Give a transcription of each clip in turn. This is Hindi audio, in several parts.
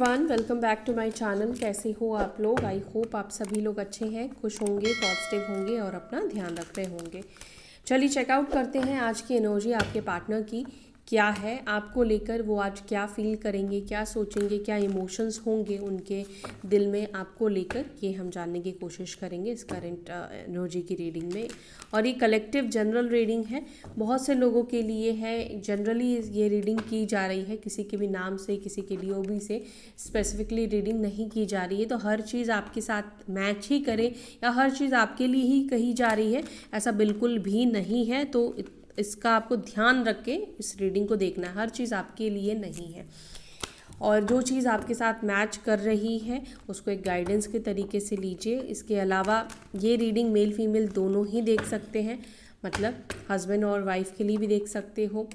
Everyone, welcome back to my channel. कैसे हो आप लोग? आई होप आप सभी लोग अच्छे हैं, खुश होंगे, पॉजिटिव होंगे और अपना ध्यान रख रहे होंगे। चलिए चेकआउट करते हैं आज की एनर्जी आपके पार्टनर की क्या है, आपको लेकर वो आज क्या फील करेंगे, क्या सोचेंगे, क्या इमोशंस होंगे उनके दिल में आपको लेकर, ये हम जानने की कोशिश करेंगे इस करंट एनर्जी की रीडिंग में। और ये कलेक्टिव जनरल रीडिंग है, बहुत से लोगों के लिए है। जनरली ये रीडिंग की जा रही है, किसी के भी नाम से, किसी के डीओबी से स्पेसिफिकली रीडिंग नहीं की जा रही है। तो हर चीज़ आपके साथ मैच ही करे या हर चीज़ आपके लिए ही कही जा रही है, ऐसा बिल्कुल भी नहीं है। तो इसका आपको ध्यान रख के इस रीडिंग को देखना है, हर चीज़ आपके लिए नहीं है। और जो चीज़ आपके साथ मैच कर रही है उसको एक गाइडेंस के तरीके से लीजिए। इसके अलावा ये रीडिंग मेल फीमेल दोनों ही देख सकते हैं, मतलब हस्बैंड और वाइफ के लिए भी देख सकते हो,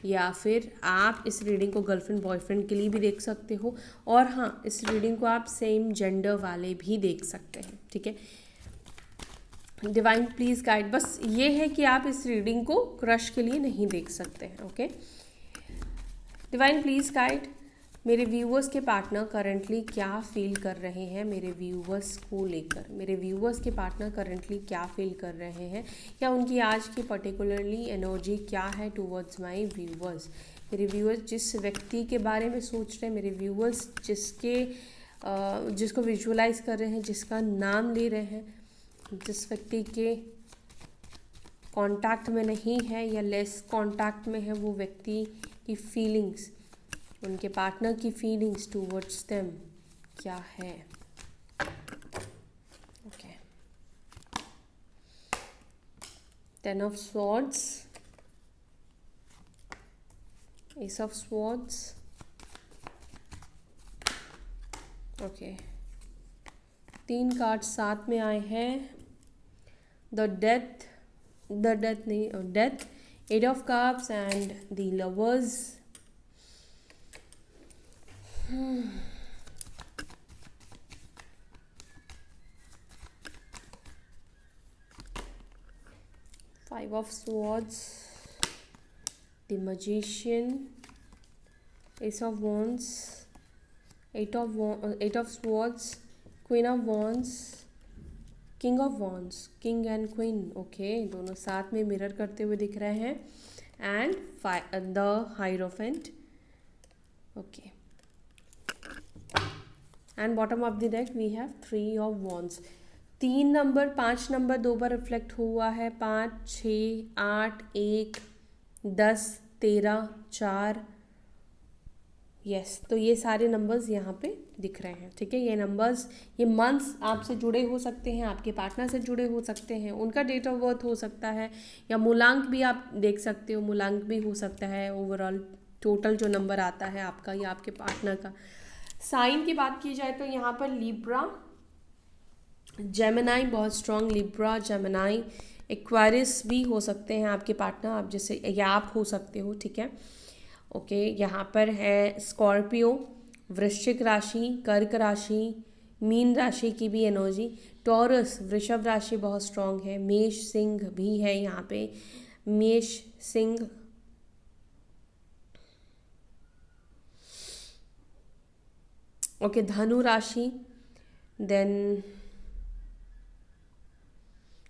या फिर आप इस रीडिंग को गर्लफ्रेंड बॉयफ्रेंड के लिए भी देख सकते हो। और हाँ, इस रीडिंग को आप सेम जेंडर वाले भी देख सकते हैं, ठीक है। डिवाइन प्लीज़ गाइड, बस ये है कि आप इस रीडिंग को क्रश के लिए नहीं देख सकते हैं, ओके। डिवाइन प्लीज़ गाइड, मेरे व्यूअर्स के पार्टनर करंटली क्या फील कर रहे हैं, मेरे व्यूअर्स को लेकर मेरे व्यूअर्स के पार्टनर करंटली क्या फील कर रहे हैं, या उनकी आज की पर्टिकुलरली एनर्जी क्या है टुवर्ड्स माय व्यूअर्स। मेरे व्यूअर्स जिस व्यक्ति के बारे में सोच रहे हैं, मेरे व्यूअर्स जिसको विजुअलाइज कर रहे हैं, जिसका नाम ले रहे हैं, जिस व्यक्ति के कांटेक्ट में नहीं है या लेस कांटेक्ट में है, वो व्यक्ति की फीलिंग्स, उनके पार्टनर की फीलिंग्स टूवर्ड्स देम क्या है, okay. 10 of swords, ace of swords, okay. 3 card साथ में आए हैं, death, eight of cups and the lovers. Five of swords, the magician, ace of wands, eight of swords, queen of wands, king of wands, king and queen, okay, दोनों साथ में मिरर करते हुए दिख रहे हैं, and the hierophant, okay. And bottom of the deck we have 3 of wands. 3 number, 5 number 2 बार रिफ्लेक्ट हुआ है, 5, 6, 8, 1, 10, 13, 4, यस। तो ये सारे नंबर्स यहाँ पे दिख रहे हैं, ठीक है। ये नंबर्स, ये मंथ्स आपसे जुड़े हो सकते हैं, आपके पार्टनर से जुड़े हो सकते हैं, उनका डेट ऑफ बर्थ हो सकता है, या मूलांक भी आप देख सकते हो, मूलांक भी हो सकता है। ओवरऑल टोटल जो नंबर आता है आपका या आपके पार्टनर का। साइन की बात की जाए तो यहाँ पर लिब्रा, जेमिनाई बहुत स्ट्रॉन्ग, लिब्रा, जेमिनाई, एक्वेरियस भी हो सकते हैं आपके पार्टनर, आप जैसे, या आप हो सकते हो, ठीक है, ओके। यहाँ पर है स्कॉर्पियो, वृश्चिक राशि, कर्क राशि, मीन राशि की भी एनर्जी, टॉरस, वृषभ राशि बहुत स्ट्रॉन्ग है, मेष, सिंह भी है यहाँ पे, मेष, सिंह, ओके, धनु राशि, देन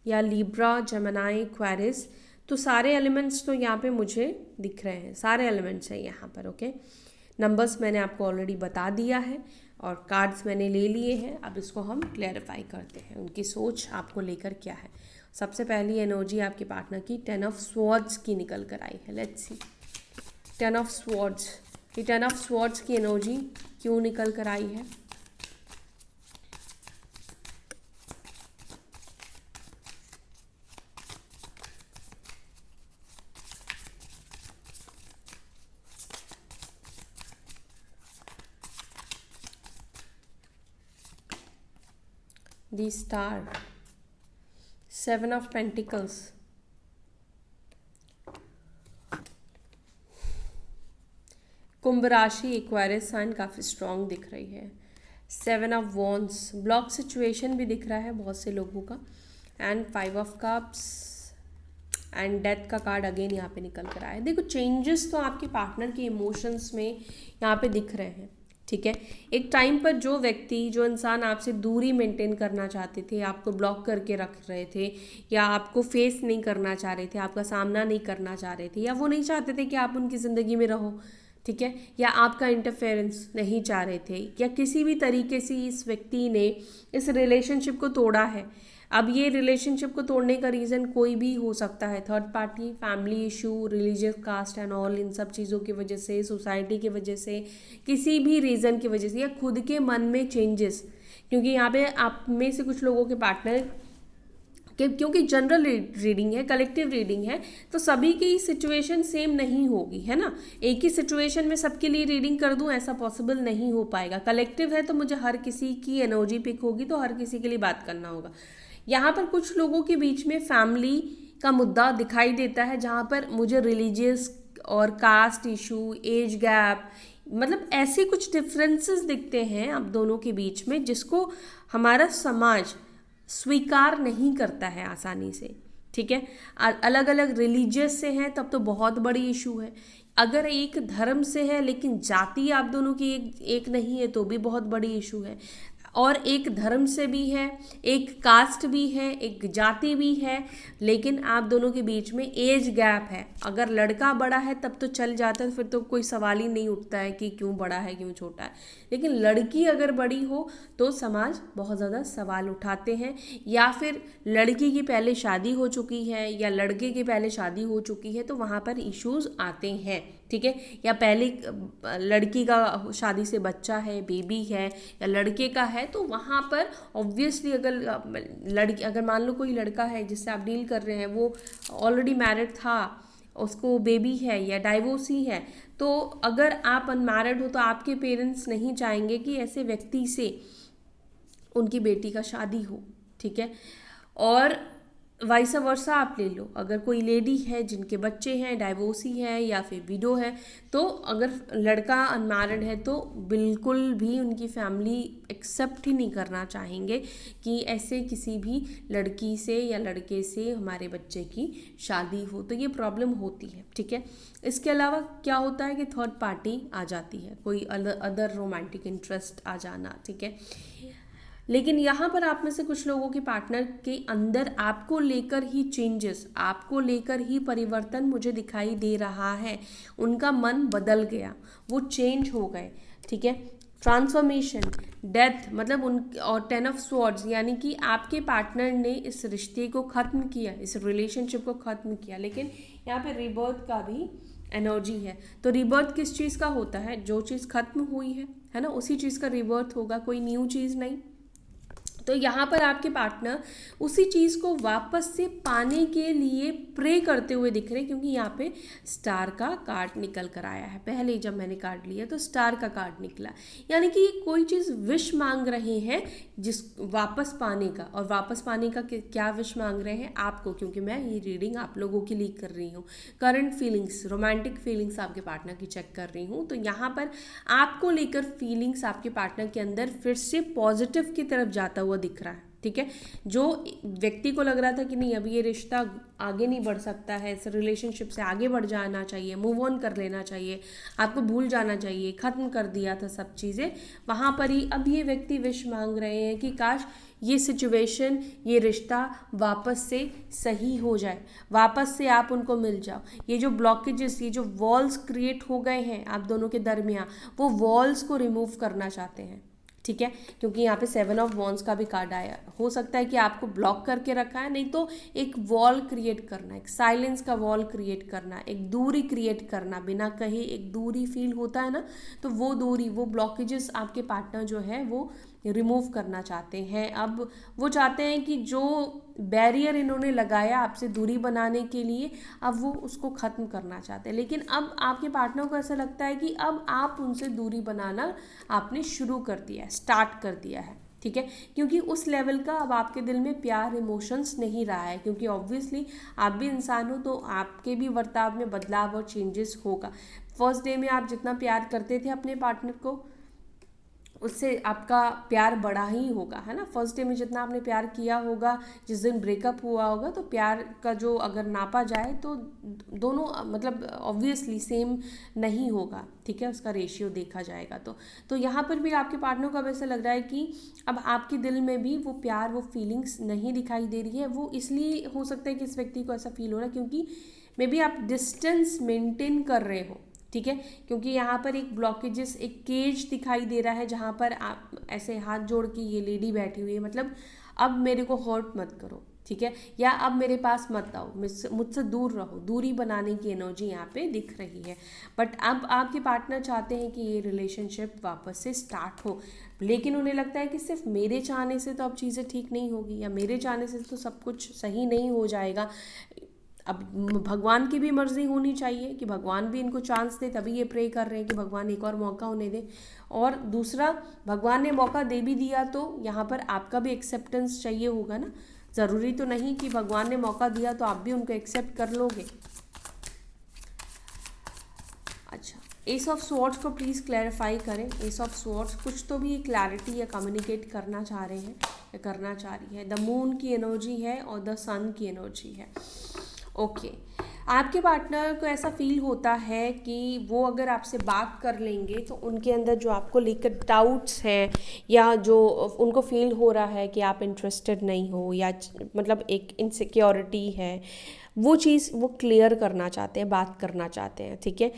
या लिब्रा, जेमिनाई, एक्वेरियस। तो सारे एलिमेंट्स तो यहाँ पे मुझे दिख रहे हैं, सारे एलिमेंट्स हैं यहाँ पर, ओके। नंबर्स मैंने आपको ऑलरेडी बता दिया है और कार्ड्स मैंने ले लिए हैं। अब इसको हम क्लैरिफाई करते हैं, उनकी सोच आपको लेकर क्या है। सबसे पहली एनर्जी आपके पार्टनर की 10 ऑफ स्वॉर्ड्स की निकल कर आई है, लेट्स सी। 10 ऑफ स्वॉर्ड्स, ये 10 ऑफ स्वॉर्ड्स की एनर्जी क्यों निकल कर आई है? The star, 7 of Pentacles, कुंभ राशि, एक्वेरियस साइन काफ़ी स्ट्रॉन्ग दिख रही है, 7 ऑफ वॉन्ड्स, ब्लॉक सिचुएशन भी दिख रहा है बहुत से लोगों का, and 5 of cups and death का कार्ड अगेन यहाँ पे निकल कर आया है। देखो चेंजेस तो आपके पार्टनर के इमोशंस में यहाँ पे दिख रहे हैं, ठीक है। एक टाइम पर जो व्यक्ति, जो इंसान आपसे दूरी मेंटेन करना चाहते थे, आपको ब्लॉक करके रख रहे थे, या आपको फेस नहीं करना चाह रहे थे, आपका सामना नहीं करना चाह रहे थे, या वो नहीं चाहते थे कि आप उनकी ज़िंदगी में रहो, ठीक है, या आपका इंटरफेरेंस नहीं चाह रहे थे, या किसी भी तरीके से इस व्यक्ति ने इस रिलेशनशिप को तोड़ा है। अब ये रिलेशनशिप को तोड़ने का रीज़न कोई भी हो सकता है, third party, family issue, religious caste and all, इन सब चीज़ों की वजह से, सोसाइटी की वजह से, किसी भी रीज़न की वजह से, या खुद के मन में चेंजेस। क्योंकि यहाँ पे आप में से कुछ लोगों के पार्टनर क्योंकि जनरल रीडिंग है, कलेक्टिव रीडिंग है, तो सभी की सिचुएशन सेम नहीं होगी, है ना। एक ही सिचुएशन में सबके लिए रीडिंग कर दूं ऐसा पॉसिबल नहीं हो पाएगा। कलेक्टिव है तो मुझे हर किसी की एनर्जी पिक होगी, तो हर किसी के लिए बात करना होगा। यहाँ पर कुछ लोगों के बीच में फैमिली का मुद्दा दिखाई देता है, जहाँ पर मुझे रिलीजियस और कास्ट इशू, एज गैप, मतलब ऐसे कुछ डिफरेंसेस दिखते हैं आप दोनों के बीच में, जिसको हमारा समाज स्वीकार नहीं करता है आसानी से, ठीक है। अलग अलग रिलीजियस से हैं तब तो बहुत बड़ी इशू है। अगर एक धर्म से है लेकिन जाति आप दोनों की एक नहीं है तो भी बहुत बड़ी इशू है। और एक धर्म से भी है, एक कास्ट भी है, एक जाति भी है, लेकिन आप दोनों के बीच में एज गैप है। अगर लड़का बड़ा है तब तो चल जाता है, फिर तो कोई सवाल ही नहीं उठता है कि क्यों बड़ा है क्यों छोटा है। लेकिन लड़की अगर बड़ी हो तो समाज बहुत ज़्यादा सवाल उठाते हैं, या फिर लड़की की पहले शादी हो चुकी है या लड़के की पहले शादी हो चुकी है तो वहाँ पर इश्यूज आते हैं, ठीक है। या पहले लड़की का शादी से बच्चा है, बेबी है, या लड़के का है, तो वहाँ पर ऑब्वियसली अगर मान लो कोई लड़का है जिससे आप डील कर रहे हैं, वो ऑलरेडी मैरिड था, उसको बेबी है या डाइवोर्सी है, तो अगर आप अनमैरिड हो तो आपके पेरेंट्स नहीं चाहेंगे कि ऐसे व्यक्ति से उनकी बेटी का शादी हो, ठीक है। और वाइस वर्सा आप ले लो, अगर कोई लेडी है जिनके बच्चे हैं, डाइवोर्सी है या फिर विडो है, तो अगर लड़का अनमैरिड है तो बिल्कुल भी उनकी फैमिली एक्सेप्ट ही नहीं करना चाहेंगे कि ऐसे किसी भी लड़की से या लड़के से हमारे बच्चे की शादी हो। तो ये प्रॉब्लम होती है, ठीक है। इसके अलावा क्या होता है कि थर्ड पार्टी आ जाती है, कोई अदर रोमांटिक इंटरेस्ट आ जाना, ठीक है। लेकिन यहाँ पर आप में से कुछ लोगों के पार्टनर के अंदर आपको लेकर ही चेंजेस, आपको लेकर ही परिवर्तन मुझे दिखाई दे रहा है। उनका मन बदल गया, वो चेंज हो गए, ठीक है। ट्रांसफॉर्मेशन, डेथ, मतलब और 10 ऑफ स्वॉर्ड्स, यानी कि आपके पार्टनर ने इस रिश्ते को ख़त्म किया, इस रिलेशनशिप को ख़त्म किया। लेकिन यहाँ पे रिबर्थ का भी एनर्जी है। तो रिबर्थ किस चीज़ का होता है? जो चीज़ ख़त्म हुई है ना, उसी चीज़ का रिबर्थ होगा, कोई न्यू चीज़ नहीं। तो यहाँ पर आपके पार्टनर उसी चीज़ को वापस से पाने के लिए प्रे करते हुए दिख रहे हैं, क्योंकि यहाँ पे स्टार का कार्ड निकल कर आया है। पहले जब मैंने कार्ड लिया तो स्टार का कार्ड निकला, यानी कि ये कोई चीज़ विश मांग रहे हैं जिस वापस पाने का। और वापस पाने का क्या विश मांग रहे हैं आपको, क्योंकि मैं ये रीडिंग आप लोगों के लिए कर रही हूँ। करंट फीलिंग्स, रोमांटिक फीलिंग्स आपके पार्टनर की चेक कर रही हूँ। तो यहाँ पर आपको लेकर फीलिंग्स आपके पार्टनर के अंदर फिर से पॉजिटिव की तरफ जाता हुआ दिख रहा है, ठीक है। जो व्यक्ति को लग रहा था कि नहीं अभी ये रिश्ता आगे नहीं बढ़ सकता है, इस रिलेशनशिप से आगे बढ़ जाना चाहिए, मूव ऑन कर लेना चाहिए, आपको भूल जाना चाहिए, ख़त्म कर दिया था सब चीज़ें, वहाँ पर ही अब ये व्यक्ति विश मांग रहे हैं कि काश ये सिचुएशन, ये रिश्ता वापस से सही हो जाए, वापस से आप उनको मिल जाओ। ये जो ब्लॉकेजेस, ये जो वॉल्स क्रिएट हो गए हैं आप दोनों के दरमियान, वो वॉल्स को रिमूव करना चाहते हैं, ठीक है। क्योंकि यहाँ पे 7 ऑफ वॉन्ड्स का भी कार्ड आया, हो सकता है कि आपको ब्लॉक करके रखा है, नहीं तो एक वॉल क्रिएट करना, एक साइलेंस का वॉल क्रिएट करना, एक दूरी क्रिएट करना, बिना कहे एक दूरी फील होता है ना, तो वो दूरी, वो ब्लॉकेजेस आपके पार्टनर जो है वो रिमूव करना चाहते हैं। अब वो चाहते हैं कि जो बैरियर इन्होंने लगाया आपसे दूरी बनाने के लिए, अब वो उसको ख़त्म करना चाहते हैं। लेकिन अब आपके पार्टनर को ऐसा लगता है कि अब आप उनसे दूरी बनाना आपने शुरू कर दिया है, स्टार्ट कर दिया है, ठीक है। क्योंकि उस लेवल का अब आपके दिल में प्यार, इमोशंस नहीं रहा है, क्योंकि ऑब्वियसली आप भी इंसान हो तो आपके भी बर्ताव में बदलाव और चेंजेस होगा। फर्स्ट डे में आप जितना प्यार करते थे अपने पार्टनर को, उससे आपका प्यार बढ़ा ही होगा, है ना। फर्स्ट डे में जितना आपने प्यार किया होगा, जिस दिन ब्रेकअप हुआ होगा, तो प्यार का जो अगर नापा जाए तो दोनों मतलब ऑब्वियसली सेम नहीं होगा, ठीक है, उसका रेशियो देखा जाएगा तो यहाँ पर भी आपके पार्टनर को अब ऐसा लग रहा है कि अब आपके दिल में भी वो प्यार, वो फीलिंग्स नहीं दिखाई दे रही है। वो इसलिए हो सकता है कि इस व्यक्ति को ऐसा फील हो रहा है क्योंकि मे बी आप डिस्टेंस मेंटेन कर रहे हो, ठीक है, क्योंकि यहाँ पर एक ब्लॉकेजेस, एक केज दिखाई दे रहा है जहाँ पर आप ऐसे हाथ जोड़ के ये लेडी बैठी हुई है, मतलब अब मेरे को हर्ट मत करो, ठीक है, या अब मेरे पास मत आओ, मुझसे दूर रहो, दूरी बनाने की एनर्जी यहाँ पे दिख रही है। बट अब आपके पार्टनर चाहते हैं कि ये रिलेशनशिप वापस से स्टार्ट हो, लेकिन उन्हें लगता है कि सिर्फ मेरे चाहने से तो अब चीज़ें ठीक नहीं होगी, या मेरे चाहने से तो सब कुछ सही नहीं हो जाएगा। अब भगवान की भी मर्जी होनी चाहिए कि भगवान भी इनको चांस दे, तभी ये प्रे कर रहे हैं कि भगवान एक और मौका उन्हें दे। और दूसरा, भगवान ने मौका दे भी दिया तो यहाँ पर आपका भी एक्सेप्टेंस चाहिए होगा ना। ज़रूरी तो नहीं कि भगवान ने मौका दिया तो आप भी उनको एक्सेप्ट कर लोगे। अच्छा, एस ऑफ स्वॉर्ड्स को प्लीज़ क्लैरिफाई करें। एस ऑफ स्वॉर्ड्स कुछ तो भी क्लैरिटी या कम्युनिकेट करना चाह रहे हैं या करना चाह रही है। द मून की एनर्जी है और द सन की एनर्जी है। ओके, आपके पार्टनर को ऐसा फील होता है कि वो अगर आपसे बात कर लेंगे तो उनके अंदर जो आपको लेकर डाउट्स हैं या जो उनको फील हो रहा है कि आप इंटरेस्टेड नहीं हो, या मतलब एक इनसिक्योरिटी है, वो चीज़ वो क्लियर करना चाहते हैं, बात करना चाहते हैं, ठीक है।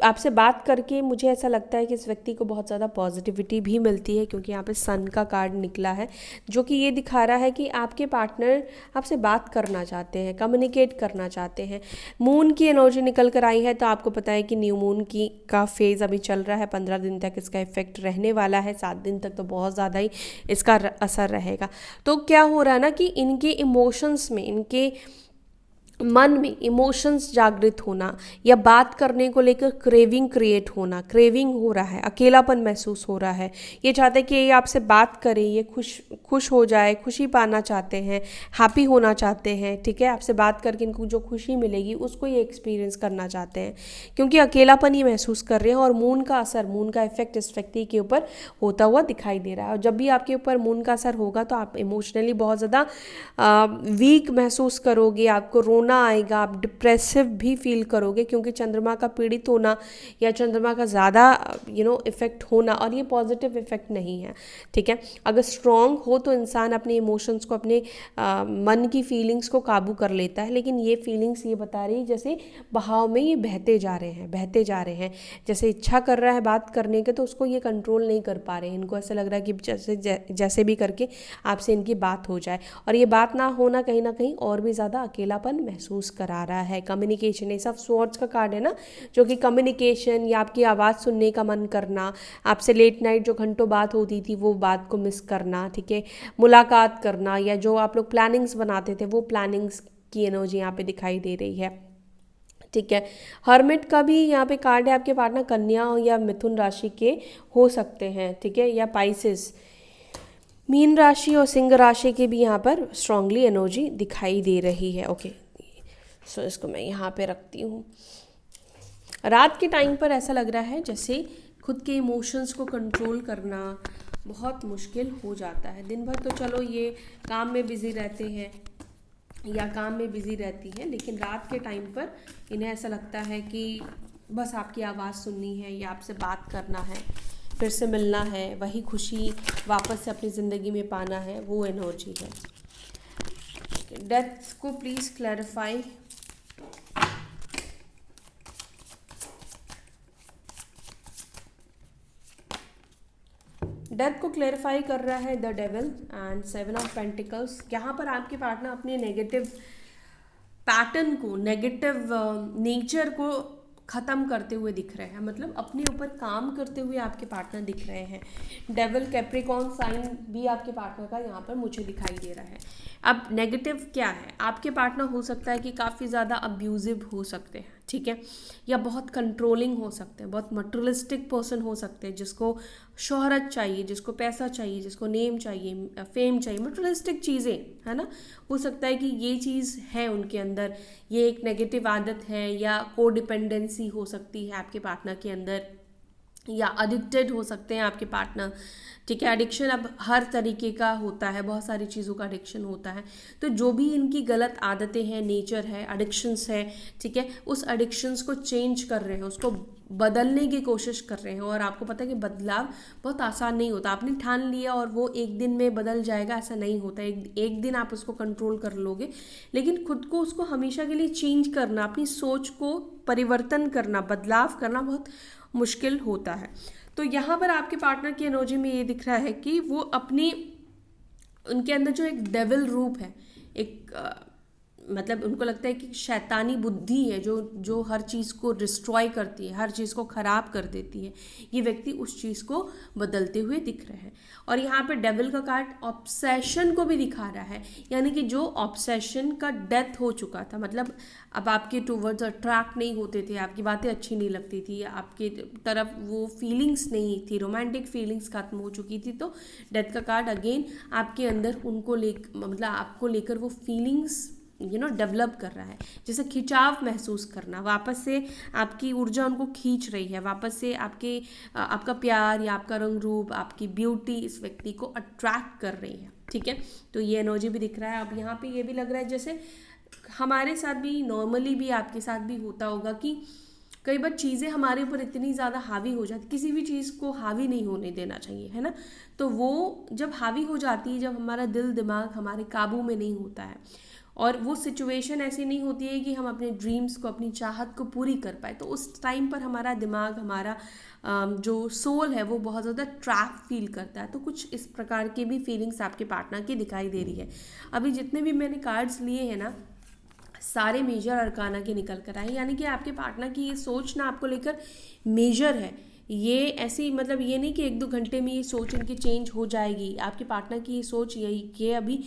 आपसे बात करके मुझे ऐसा लगता है कि इस व्यक्ति को बहुत ज़्यादा पॉजिटिविटी भी मिलती है, क्योंकि यहाँ पे सन का कार्ड निकला है जो कि ये दिखा रहा है कि आपके पार्टनर आपसे बात करना चाहते हैं, कम्युनिकेट करना चाहते हैं। मून की एनर्जी निकल कर आई है, तो आपको पता है कि न्यू मून की का फेज़ अभी चल रहा है, 15 दिन तक इसका इफेक्ट रहने वाला है, 7 दिन तक तो बहुत ज़्यादा ही इसका असर रहेगा। तो क्या हो रहा है ना कि इनके इमोशंस में, इनके मन में इमोशंस जागृत होना या बात करने को लेकर क्रेविंग क्रिएट होना, क्रेविंग हो रहा है, अकेलापन महसूस हो रहा है। ये चाहते हैं कि ये आपसे बात करें, ये खुश हो जाए, खुशी पाना चाहते हैं, हैप्पी होना चाहते हैं, ठीक है। आपसे बात करके इनको जो खुशी मिलेगी उसको ये एक्सपीरियंस करना चाहते हैं, क्योंकि अकेलापन ये महसूस कर रहे हैं। और मून का असर, मून का इफेक्ट इस व्यक्ति के ऊपर होता हुआ दिखाई दे रहा है। और जब भी आपके ऊपर मून का असर होगा तो आप इमोशनली बहुत ज़्यादा वीक महसूस करोगे, आपको रोना आएगा, आप डिप्रेसिव भी फील करोगे, क्योंकि चंद्रमा का पीड़ित होना या चंद्रमा का ज़्यादा इफ़ेक्ट होना, और ये पॉजिटिव इफेक्ट नहीं है, ठीक है। अगर स्ट्रॉन्ग हो तो इंसान अपने इमोशंस को, अपने मन की फीलिंग्स को काबू कर लेता है, लेकिन ये फीलिंग्स ये बता रही है जैसे बहाव में ये बहते जा रहे हैं, बहते जा रहे हैं। जैसे इच्छा कर रहा है बात करने के, तो उसको ये कंट्रोल नहीं कर पा रहे हैं। इनको ऐसा लग रहा है कि जैसे भी करके आपसे इनकी बात हो जाए, और ये बात ना होना कहीं ना कहीं और भी ज़्यादा अकेलापन महसूस करा रहा है। कम्युनिकेशन, ये सब स्वॉर्ड्स का कार्ड है ना, जो कि कम्युनिकेशन या आपकी आवाज़ सुनने का मन करना, आपसे लेट नाइट जो घंटों बात होती थी वो बात को मिस करना, ठीक है, मुलाकात करना, या जो आप लोग प्लानिंग्स बनाते थे वो प्लानिंग्स की एनर्जी यहाँ पे दिखाई दे रही है, ठीक है। हर्मिट का भी यहाँ पे कार्ड है। आपके पार्टनर कन्या या मिथुन राशि के हो सकते हैं, ठीक है, या पाइसेस, मीन राशि और सिंह राशि के भी यहाँ पर स्ट्रांगली एनर्जी दिखाई दे रही है। ओके, सो इसको मैं यहाँ पे रखती हूँ। रात के टाइम पर ऐसा लग रहा है जैसे खुद के इमोशंस को कंट्रोल करना बहुत मुश्किल हो जाता है। दिन भर तो चलो ये काम में बिजी रहते हैं या काम में बिजी रहती है, लेकिन रात के टाइम पर इन्हें ऐसा लगता है कि बस आपकी आवाज़ सुननी है या आपसे बात करना है, फिर से मिलना है, वही खुशी वापस से अपनी ज़िंदगी में पाना है, वो एनर्जी है। डेथ को प्लीज़ क्लैरिफाई। डेथ को क्लैरिफाई कर रहा है the devil and 7 of pentacles. यहाँ पर आपके पार्टनर अपने नेगेटिव पैटर्न को, नेगेटिव नेचर को ख़त्म करते हुए दिख रहे हैं, मतलब अपने ऊपर काम करते हुए आपके पार्टनर दिख रहे हैं। डेविल कैप्रिकॉर्न साइन भी आपके पार्टनर का यहाँ पर मुझे दिखाई दे रहा है। अब नेगेटिव क्या है, आपके पार्टनर हो सकता है कि काफ़ी ज़्यादा अब्यूजिव हो सकते हैं, ठीक है, या बहुत कंट्रोलिंग हो सकते हैं, बहुत मटेरियलिस्टिक पर्सन हो सकते हैं, जिसको शोहरत चाहिए, जिसको पैसा चाहिए, जिसको नेम चाहिए, फेम चाहिए, मटेरियलिस्टिक चीज़ें, है ना। हो सकता है कि ये चीज़ है उनके अंदर, ये एक नेगेटिव आदत है, या कोडिपेंडेंसी हो सकती है आपके पार्टनर के अंदर, या एडिक्टेड हो सकते हैं आपके पार्टनर। ठीक है, एडिक्शन अब हर तरीके का होता है, बहुत सारी चीज़ों का एडिक्शन होता है। तो जो भी इनकी गलत आदतें हैं, नेचर है, एडिक्शंस है, ठीक है, उस एडिक्शंस को चेंज कर रहे हैं, उसको बदलने की कोशिश कर रहे हैं। और आपको पता है कि बदलाव बहुत आसान नहीं होता। आपने ठान लिया और वो एक दिन में बदल जाएगा, ऐसा नहीं होता। एक दिन आप उसको कंट्रोल कर लोगे, लेकिन खुद को उसको हमेशा के लिए चेंज करना, अपनी सोच को परिवर्तन करना, बदलाव करना बहुत मुश्किल होता है। तो यहाँ पर आपके पार्टनर की एनर्जी में ये दिख रहा है कि वो अपनी, उनके अंदर जो एक डेविल रूप है, एक मतलब उनको लगता है कि शैतानी बुद्धि है जो हर चीज़ को डिस्ट्रॉय करती है, हर चीज़ को ख़राब कर देती है। ये व्यक्ति उस चीज़ को बदलते हुए दिख रहे हैं। और यहाँ पे डेविल का कार्ड ऑब्सेशन को भी दिखा रहा है, यानी कि जो ऑब्सेशन का डेथ हो चुका था, मतलब अब आपके टूवर्ड्स अट्रैक्ट नहीं होते थे, आपकी बातें अच्छी नहीं लगती थी, आपके तरफ वो फीलिंग्स नहीं थी, रोमांटिक फीलिंग्स खत्म हो चुकी थी। तो डेथ का कार्ड अगेन आपके अंदर उनको मतलब आपको लेकर वो फीलिंग्स डेवलप कर रहा है, जैसे खिंचाव महसूस करना, वापस से आपकी ऊर्जा उनको खींच रही है, वापस से आपका प्यार या आपका रंग रूप, आपकी ब्यूटी इस व्यक्ति को अट्रैक्ट कर रही है। ठीक है, तो ये एनर्जी भी दिख रहा है। अब यहाँ पे ये भी लग रहा है जैसे हमारे साथ भी, नॉर्मली भी आपके साथ भी होता होगा कि कई बार चीज़ें हमारे ऊपर इतनी ज़्यादा हावी हो जाती, किसी भी चीज़ को हावी नहीं होने देना चाहिए, है ना। तो वो जब हावी हो जाती है, जब हमारा दिल दिमाग हमारे काबू में नहीं होता है, और वो सिचुएशन ऐसी नहीं होती है कि हम अपने ड्रीम्स को, अपनी चाहत को पूरी कर पाए, तो उस टाइम पर हमारा दिमाग, हमारा जो सोल है वो बहुत ज़्यादा ट्रैप फील करता है। तो कुछ इस प्रकार की भी फीलिंग्स आपके पार्टनर की दिखाई दे रही है। अभी जितने भी मैंने कार्ड्स लिए हैं ना, सारे मेजर अरकाना के निकल कर आए, यानी कि आपके पार्टनर की ये सोच ना आपको लेकर मेजर है। ये ऐसी, मतलब ये नहीं कि 1-2 घंटे में ये सोच इनकी चेंज हो जाएगी। आपके पार्टनर की ये सोच ये अभी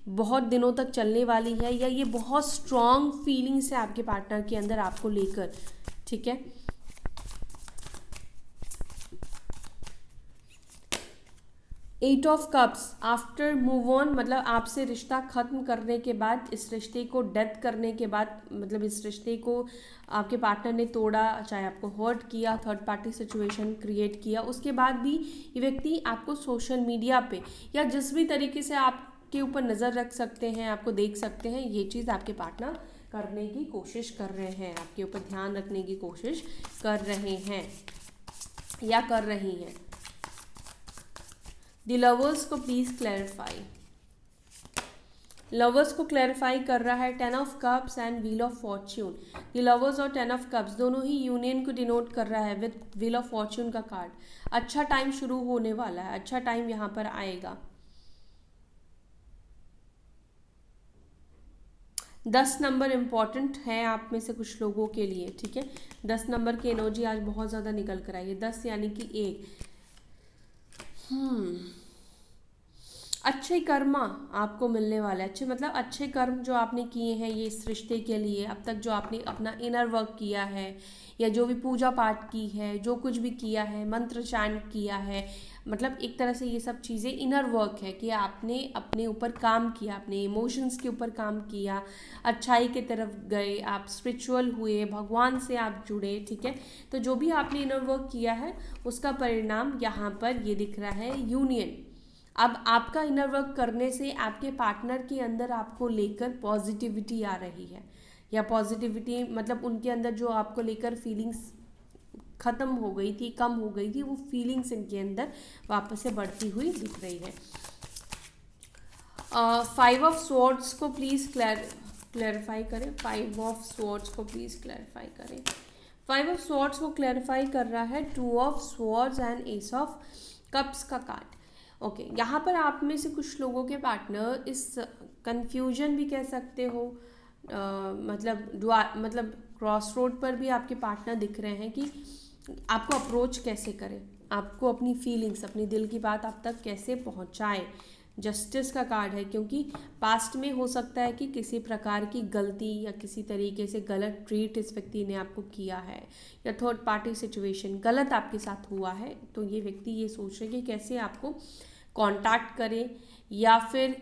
बहुत दिनों तक चलने वाली है, या ये बहुत स्ट्रॉन्ग फीलिंग्स है आपके पार्टनर के अंदर आपको लेकर। ठीक है, eight of cups, after move on, मतलब आपसे रिश्ता खत्म करने के बाद, इस रिश्ते को डेथ करने के बाद, मतलब इस रिश्ते को आपके पार्टनर ने तोड़ा, चाहे आपको हर्ट किया, थर्ड पार्टी सिचुएशन क्रिएट किया, उसके बाद भी ये व्यक्ति आपको सोशल मीडिया पे या जिस भी तरीके से आपके ऊपर नज़र रख सकते हैं, आपको देख सकते हैं, ये चीज़ आपके पार्टनर करने की कोशिश कर रहे हैं, आपके ऊपर ध्यान रखने की कोशिश कर रहे हैं या कर रही हैं। द लवर्स को प्लीज क्लैरिफाई। लवर्स को क्लैरिफाई कर रहा है 10 of cups and wheel of Fortune. The lovers और 10 ऑफ कप्स दोनों ही यूनियन को डिनोट कर रहा है विद व्हील ऑफ फॉर्च्यून का कार्ड। अच्छा टाइम शुरू होने वाला है, अच्छा टाइम यहाँ पर आएगा। 10 नंबर इम्पॉर्टेंट है आप में से कुछ लोगों के लिए। ठीक है, 10 नंबर की एनर्जी आज बहुत ज़्यादा निकल कर आई है। 10 यानी कि 1। अच्छे कर्म आपको मिलने वाले, अच्छे मतलब अच्छे कर्म जो आपने किए हैं ये इस रिश्ते के लिए, अब तक जो आपने अपना इनर वर्क किया है, या जो भी पूजा पाठ की है, जो कुछ भी किया है, मंत्र चांट किया है, मतलब एक तरह से ये सब चीज़ें इनर वर्क है कि आपने अपने ऊपर काम किया, अपने इमोशंस के ऊपर काम किया, अच्छाई की तरफ गए, आप स्पिरिचुअल हुए, भगवान से आप जुड़े। ठीक है, तो जो भी आपने इनर वर्क किया है उसका परिणाम यहाँ पर ये दिख रहा है, यूनियन। अब आपका इनर वर्क करने से आपके पार्टनर के अंदर आपको लेकर पॉजिटिविटी आ रही है, या पॉजिटिविटी मतलब उनके अंदर जो आपको लेकर फीलिंग्स ख़त्म हो गई थी, कम हो गई थी, वो फीलिंग्स इनके अंदर वापस से बढ़ती हुई दिख रही है। 5 ऑफ स्वॉर्ड्स को प्लीज़ क्लैरिफाई करें। 5 ऑफ स्वॉर्ड्स को प्लीज़ क्लैरिफाई करें। 5 ऑफ स्वॉर्ड्स को क्लैरिफाई कर रहा है 2 of swords and S of cups का कार्ड। ओके, यहाँ पर आप में से कुछ लोगों के पार्टनर इस कंफ्यूजन भी कह सकते हो, मतलब क्रॉस रोड पर भी आपके पार्टनर दिख रहे हैं कि आपको अप्रोच कैसे करें, आपको अपनी फीलिंग्स, अपनी दिल की बात आप तक कैसे पहुँचाए। जस्टिस का कार्ड है, क्योंकि पास्ट में हो सकता है कि किसी प्रकार की गलती या किसी तरीके से गलत ट्रीट इस व्यक्ति ने आपको किया है, या थर्ड पार्टी सिचुएशन गलत आपके साथ हुआ है। तो ये व्यक्ति ये सोच रहे कि कैसे आपको कांटेक्ट करें, या फिर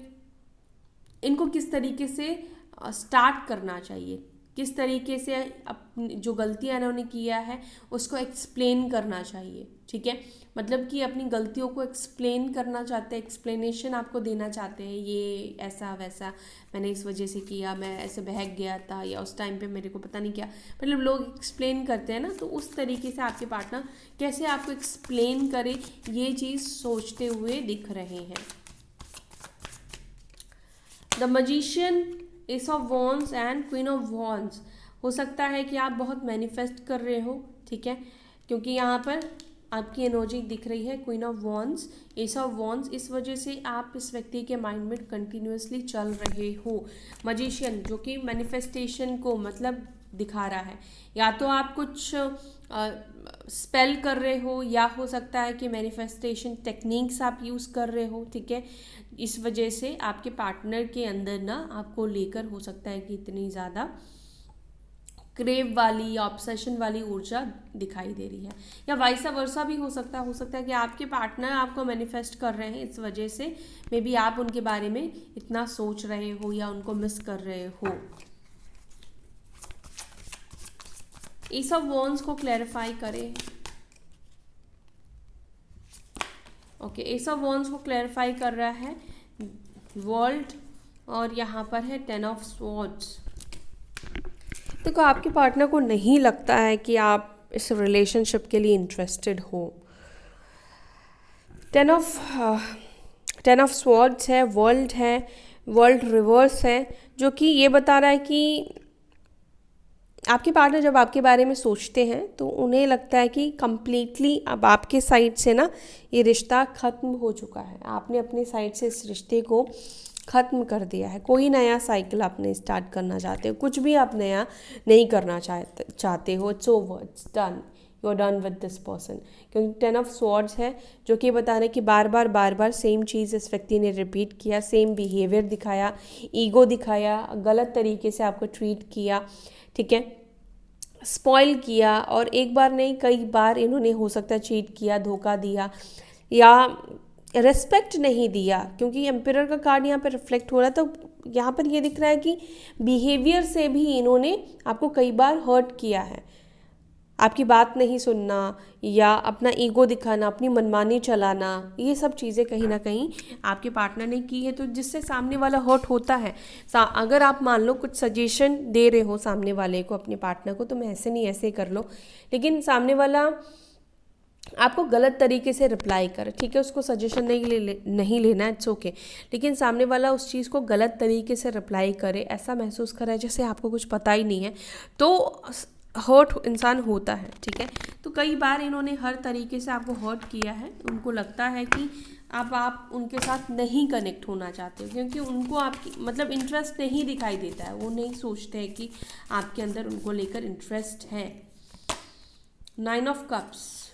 इनको किस तरीके से स्टार्ट करना चाहिए, किस तरीके से अपनी जो गलतियां इन्होंने किया है उसको एक्सप्लेन करना चाहिए, ठीक है। मतलब कि अपनी गलतियों को एक्सप्लेन करना चाहते हैं, एक्सप्लेनेशन आपको देना चाहते हैं, ये ऐसा वैसा मैंने इस वजह से किया, मैं ऐसे बहक गया था, या उस टाइम पे मेरे को पता नहीं क्या, मतलब लोग एक्सप्लेन करते हैं ना, तो उस तरीके से आपके पार्टनर कैसे आपको एक्सप्लेन करे ये चीज़ सोचते हुए दिख रहे हैं। The magician, S of wands and queen of wands. हो सकता है कि आप बहुत मैनिफेस्ट कर रहे हो, ठीक है, क्योंकि यहाँ पर आपकी एनर्जी दिख रही है queen of wands, S of wands. इस वजह से आप इस व्यक्ति के माइंड में कंटिन्यूसली चल रहे हो। मजिशियन जो कि मैनिफेस्टेशन को मतलब दिखा रहा है, या तो आप कुछ स्पेल कर रहे हो, या हो सकता है कि मैनिफेस्टेशन टेक्निक्स आप यूज़ कर रहे हो, ठीक है। इस वजह से आपके पार्टनर के अंदर ना आपको लेकर हो सकता है कि इतनी ज़्यादा क्रेव वाली या ऑब्सेशन वाली ऊर्जा दिखाई दे रही है, या वाइसा वर्सा भी हो सकता है कि आपके पार्टनर आपको मैनिफेस्ट कर रहे हैं, इस वजह से मे बी आप उनके बारे में इतना सोच रहे हो या उनको मिस कर रहे हो। एस ऑफ वॉन्ड्स को क्लैरिफाई करें। ओके, एस ऑफ वॉन्ड्स को क्लैरिफाई कर रहा है वर्ल्ड, और यहाँ पर है 10 ऑफ स्वॉर्ड्स। देखो, आपके पार्टनर को नहीं लगता है कि आप इस रिलेशनशिप के लिए इंटरेस्टेड हो। 10 ऑफ स्वॉर्ड्स है, वर्ल्ड रिवर्स है, जो कि ये बता रहा है कि आपके पार्टनर जब आपके बारे में सोचते हैं तो उन्हें लगता है कि कम्प्लीटली अब आपके साइड से ना ये रिश्ता ख़त्म हो चुका है, आपने अपनी साइड से इस रिश्ते को ख़त्म कर दिया है। कोई नया साइकिल आपने स्टार्ट करना चाहते हो, कुछ भी आप नया नहीं करना चाहते हो। It's over, it's done, you are done with this person. क्योंकि 10 ऑफ स्वॉर्ड्स है जो कि बता रहे कि बार बार सेम चीज़ इस व्यक्ति ने रिपीट किया, सेम बिहेवियर दिखाया, ईगो दिखाया, गलत तरीके से आपको ट्रीट किया, ठीक है, स्पॉइल किया, और एक बार नहीं कई बार इन्होंने हो सकता है चीट किया, धोखा दिया, या रेस्पेक्ट नहीं दिया। क्योंकि एम्पिरर का कार्ड यहाँ पर रिफ्लेक्ट हो रहा है, तो यहाँ पर ये दिख रहा है कि बिहेवियर से भी इन्होंने आपको कई बार हर्ट किया है। आपकी बात नहीं सुनना, या अपना ईगो दिखाना, अपनी मनमानी चलाना, ये सब चीज़ें कहीं ना कहीं आपके पार्टनर ने की है, तो जिससे सामने वाला हर्ट होता है। अगर आप मान लो कुछ सजेशन दे रहे हो सामने वाले को, अपने पार्टनर को, तुम ऐसे नहीं ऐसे कर लो, लेकिन सामने वाला आपको गलत तरीके से रिप्लाई करे, ठीक है, उसको सजेशन नहीं लेना, इट्स ओके, लेकिन सामने वाला उस चीज़ को गलत तरीके से रिप्लाई करे, ऐसा महसूस करे जैसे आपको कुछ पता ही नहीं है, तो हर्ट इंसान होता है, ठीक है। तो कई बार इन्होंने हर तरीके से आपको हर्ट किया है, उनको लगता है कि अब आप उनके साथ नहीं कनेक्ट होना चाहते हो, क्योंकि उनको आपकी मतलब इंटरेस्ट नहीं दिखाई देता है, वो नहीं सोचते हैं कि आपके अंदर उनको लेकर इंटरेस्ट है। 9 of cups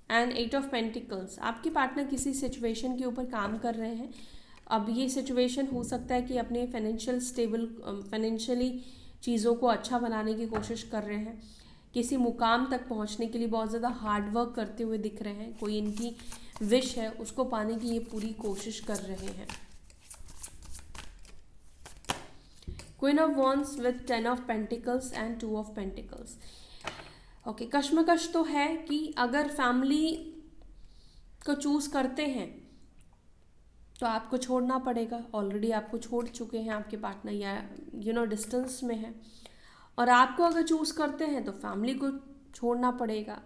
and 8 of pentacles. आपके पार्टनर किसी सिचुएशन के ऊपर काम कर रहे हैं। अब ये सिचुएशन हो सकता है कि अपने फाइनेंशियली चीज़ों को अच्छा बनाने की कोशिश कर रहे हैं, किसी मुकाम तक पहुंचने के लिए बहुत ज़्यादा हार्ड वर्क करते हुए दिख रहे हैं, कोई इनकी विश है उसको पाने की ये पूरी कोशिश कर रहे हैं। Queen of wands with 10 of pentacles and 2 of pentacles. Okay, कश्मकश तो है कि अगर फैमिली को चूज़ करते हैं तो आपको छोड़ना पड़ेगा। ऑलरेडी आपको छोड़ चुके हैं आपके पार्टनर, या डिस्टेंस में है, और आपको अगर चूज़ करते हैं तो फैमिली को छोड़ना पड़ेगा,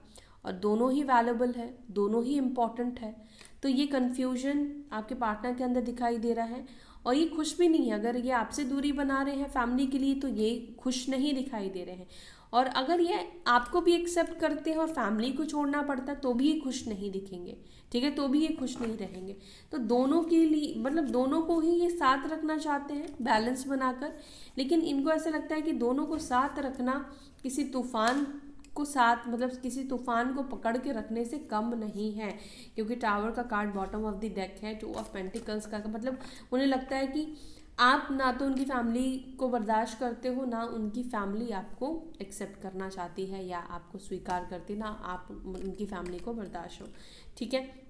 और दोनों ही वैल्यूबल है, दोनों ही इम्पॉर्टेंट है। तो ये कन्फ्यूजन आपके पार्टनर के अंदर दिखाई दे रहा है, और ये खुश भी नहीं है। अगर ये आपसे दूरी बना रहे हैं फैमिली के लिए तो ये खुश नहीं दिखाई दे रहे हैं, और अगर ये आपको भी एक्सेप्ट करते हैं और फैमिली को छोड़ना पड़ता है तो भी ये खुश नहीं दिखेंगे, ठीक है, तो भी ये खुश नहीं रहेंगे। तो दोनों के लिए मतलब दोनों को ही ये साथ रखना चाहते हैं बैलेंस बनाकर, लेकिन इनको ऐसा लगता है कि दोनों को साथ रखना किसी तूफान को पकड़ के रखने से कम नहीं है, क्योंकि टावर का card bottom of the deck है, 2 ऑफ पेंटिकल्स का मतलब उन्हें लगता है कि आप ना तो उनकी फैमिली को बर्दाश्त करते हो, ना उनकी फैमिली आपको एक्सेप्ट करना चाहती है या आपको स्वीकार करती, ना आप उनकी फैमिली को बर्दाश्त हो, ठीक है।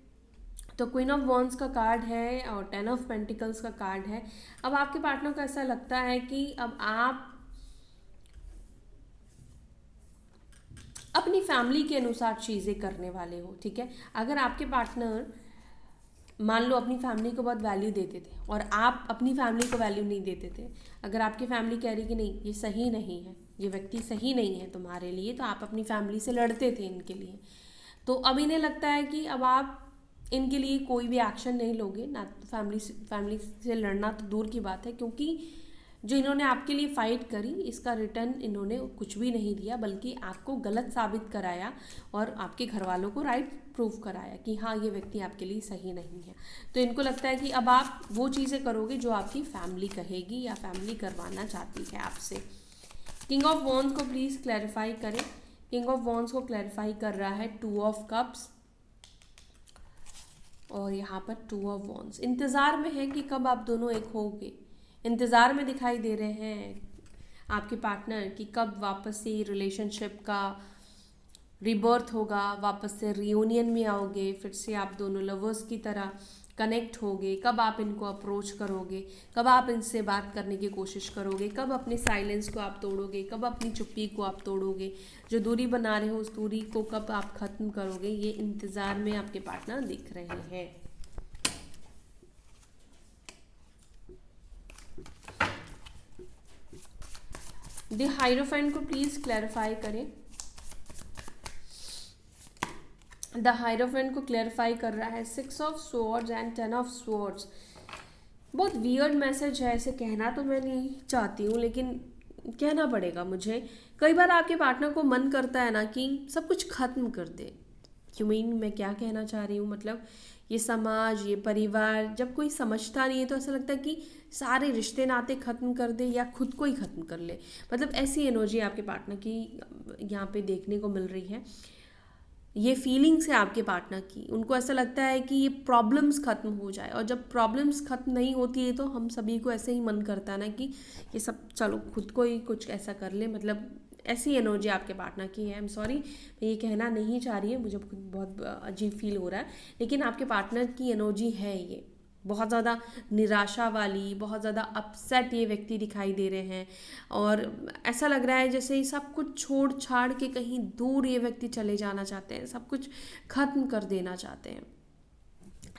तो क्वीन ऑफ वॉन्ड्स का कार्ड है और 10 ऑफ पेंटिकल्स का कार्ड है। अब आपके पार्टनर को ऐसा लगता है कि अब आप अपनी फैमिली के अनुसार चीज़ें करने वाले हो, ठीक है। अगर आपके पार्टनर मान लो अपनी फैमिली को बहुत वैल्यू देते थे और आप अपनी फैमिली को वैल्यू नहीं देते थे, अगर आपकी फैमिली कह रही कि नहीं ये सही नहीं है, ये व्यक्ति सही नहीं है तुम्हारे लिए, तो आप अपनी फैमिली से लड़ते थे इनके लिए। तो अब इन्हें लगता है कि अब आप इनके लिए कोई भी एक्शन नहीं लोगे ना, तो फैमिली से लड़ना तो दूर की बात है, क्योंकि जो इन्होंने आपके लिए फ़ाइट करी इसका रिटर्न इन्होंने कुछ भी नहीं दिया, बल्कि आपको गलत साबित कराया और आपके घर वालों को राइट प्रूफ कराया कि हाँ ये व्यक्ति आपके लिए सही नहीं है। तो इनको लगता है कि अब आप वो चीज़ें करोगे जो आपकी फैमिली कहेगी या फैमिली करवाना चाहती है आपसे। किंग ऑफ वॉन्ड्स को प्लीज़ क्लैरिफाई करें। किंग ऑफ वॉन्ड्स को क्लैरिफाई कर रहा है 2 ऑफ कप्स और यहाँ पर 2 ऑफ वॉन्ड्स। इंतज़ार में है कि कब आप दोनों एक होगे, इंतज़ार में दिखाई दे रहे हैं आपके पार्टनर कि कब वापस से रिलेशनशिप का रिबर्थ होगा, वापस से रियूनियन में आओगे, फिर से आप दोनों लवर्स की तरह कनेक्ट होगे, कब आप इनको अप्रोच करोगे, कब आप इनसे बात करने की कोशिश करोगे, कब अपने साइलेंस को आप तोड़ोगे, कब अपनी चुप्पी को आप तोड़ोगे, जो दूरी बना रहे हो उस दूरी को कब आप ख़त्म करोगे, ये इंतज़ार में आपके पार्टनर दिख रहे हैं। द हाइरोफेंट को प्लीज़ क्लैरिफाई करें। द हाइरोफेंट को क्लैरिफाई कर रहा है 6 of swords and 10 of swords. बहुत वियर्ड मैसेज है, ऐसे कहना तो मैं नहीं चाहती हूँ लेकिन कहना पड़ेगा मुझे। कई बार आपके पार्टनर को मन करता है ना कि सब कुछ ख़त्म कर दे। क्यों मैं क्या कहना चाह रही हूँ, मतलब ये समाज, ये परिवार जब कोई समझता नहीं है तो ऐसा लगता है कि सारे रिश्ते नाते ख़त्म कर दे या खुद को ही ख़त्म कर ले। मतलब ऐसी एनर्जी आपके पार्टनर की यहाँ पे देखने को मिल रही है। ये फीलिंग्स है आपके पार्टनर की, उनको ऐसा लगता है कि ये प्रॉब्लम्स ख़त्म हो जाए, और जब प्रॉब्लम्स ख़त्म नहीं होती है तो हम सभी को ऐसे ही मन करता है ना कि ये सब चलो खुद को ही कुछ ऐसा कर ले। मतलब ऐसी एनर्जी आपके पार्टनर की है। आई एम सॉरी, मैं ये कहना नहीं चाह रही है, मुझे खुद बहुत अजीब फील हो रहा है, लेकिन आपके पार्टनर की एनर्जी है ये बहुत ज़्यादा निराशा वाली, बहुत ज़्यादा अपसेट ये व्यक्ति दिखाई दे रहे हैं। और ऐसा लग रहा है जैसे सब कुछ छोड़ छाड़ के कहीं दूर ये व्यक्ति चले जाना चाहते हैं, सब कुछ ख़त्म कर देना चाहते हैं।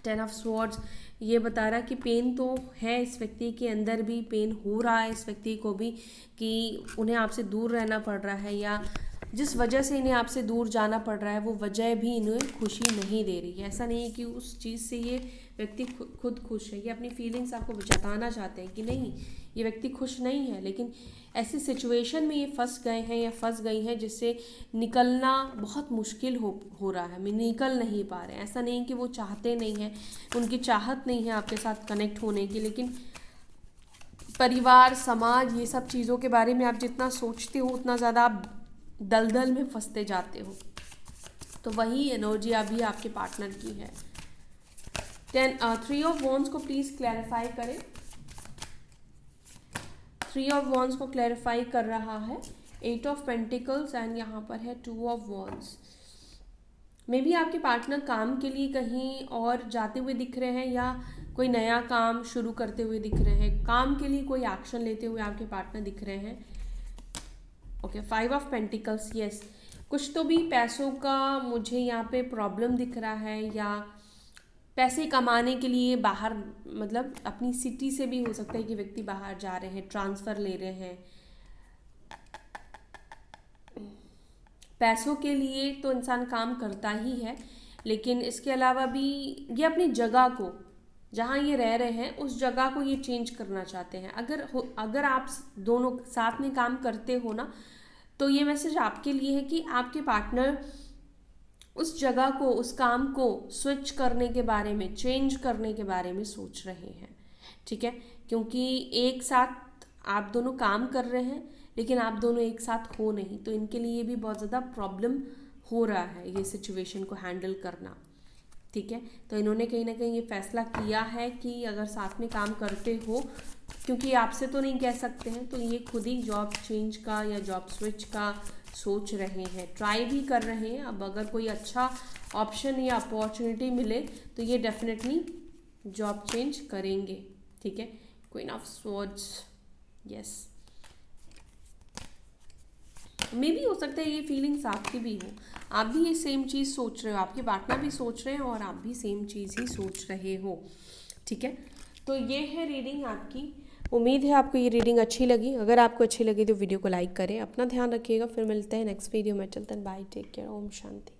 10 ऑफ स्वॉर्ड्स ये बता रहा है कि पेन तो है इस व्यक्ति के अंदर भी, पेन हो रहा है इस व्यक्ति को भी कि उन्हें आपसे दूर रहना पड़ रहा है, या जिस वजह से इन्हें आपसे दूर जाना पड़ रहा है वो वजह भी इन्हें खुशी नहीं दे रही है। ऐसा नहीं है कि उस चीज़ से ये व्यक्ति खुद खुश है, ये अपनी फीलिंग्स आपको जताना चाहते हैं कि नहीं ये व्यक्ति खुश नहीं है, लेकिन ऐसी सिचुएशन में ये फंस गए हैं या फंस गई हैं जिससे निकलना बहुत मुश्किल हो रहा है, निकल नहीं पा रहे हैं। ऐसा नहीं कि वो चाहते नहीं हैं, उनकी चाहत नहीं है आपके साथ कनेक्ट होने की, लेकिन परिवार, समाज, ये सब चीज़ों के बारे में आप जितना सोचते हो उतना ज़्यादा आप दलदल में फंसते जाते हो। तो वही एनर्जी अभी आपके पार्टनर की है। 3 ऑफ वॉन्ड्स को प्लीज़ क्लैरिफाई करें। 3 ऑफ वॉन्ड्स को क्लैरिफाई कर रहा है 8 ऑफ पेंटिकल्स एंड यहाँ पर है 2 ऑफ वॉन्ड्स। मे बी आपके पार्टनर काम के लिए कहीं और जाते हुए दिख रहे हैं या कोई नया काम शुरू करते हुए दिख रहे हैं, काम के लिए कोई एक्शन लेते हुए आपके पार्टनर दिख रहे हैं। ओके, 5 ऑफ पेंटिकल्स, यस, कुछ तो भी पैसों का मुझे यहाँ पे प्रॉब्लम दिख रहा है, या पैसे कमाने के लिए बाहर, मतलब अपनी सिटी से भी हो सकता है कि व्यक्ति बाहर जा रहे हैं, ट्रांसफ़र ले रहे हैं। पैसों के लिए तो इंसान काम करता ही है, लेकिन इसके अलावा भी ये अपनी जगह को, जहाँ ये रह रहे हैं उस जगह को ये चेंज करना चाहते हैं। अगर आप दोनों साथ में काम करते हो ना, तो ये मैसेज आपके लिए है कि आपके पार्टनर उस जगह को, उस काम को स्विच करने के बारे में, चेंज करने के बारे में सोच रहे हैं, ठीक है। क्योंकि एक साथ आप दोनों काम कर रहे हैं लेकिन आप दोनों एक साथ हो नहीं, तो इनके लिए भी बहुत ज़्यादा प्रॉब्लम हो रहा है ये सिचुएशन को हैंडल करना, ठीक है। तो इन्होंने कहीं ना कहीं ये फैसला किया है कि अगर साथ में काम करते हो, क्योंकि आपसे तो नहीं कह सकते हैं, तो ये खुद ही जॉब चेंज का या जॉब स्विच का सोच रहे हैं, ट्राई भी कर रहे हैं। अब अगर कोई अच्छा ऑप्शन या अपॉर्चुनिटी मिले तो ये डेफिनेटली जॉब चेंज करेंगे, ठीक है। क्वीन ऑफ स्वॉर्ड्स, यस, मे भी हो सकता है ये फीलिंग्स आपकी भी हो, आप भी ये सेम चीज़ सोच रहे हो, आपके पार्टनर भी सोच रहे हैं और आप भी सेम चीज़ ही सोच रहे हो। ठीक है, तो ये है रीडिंग आपकी। उम्मीद है आपको ये रीडिंग अच्छी लगी। अगर आपको अच्छी लगी तो वीडियो को लाइक करें, अपना ध्यान रखिएगा। फिर मिलते हैं नेक्स्ट वीडियो में। चलते हैं, bye, take care, Om Shanti.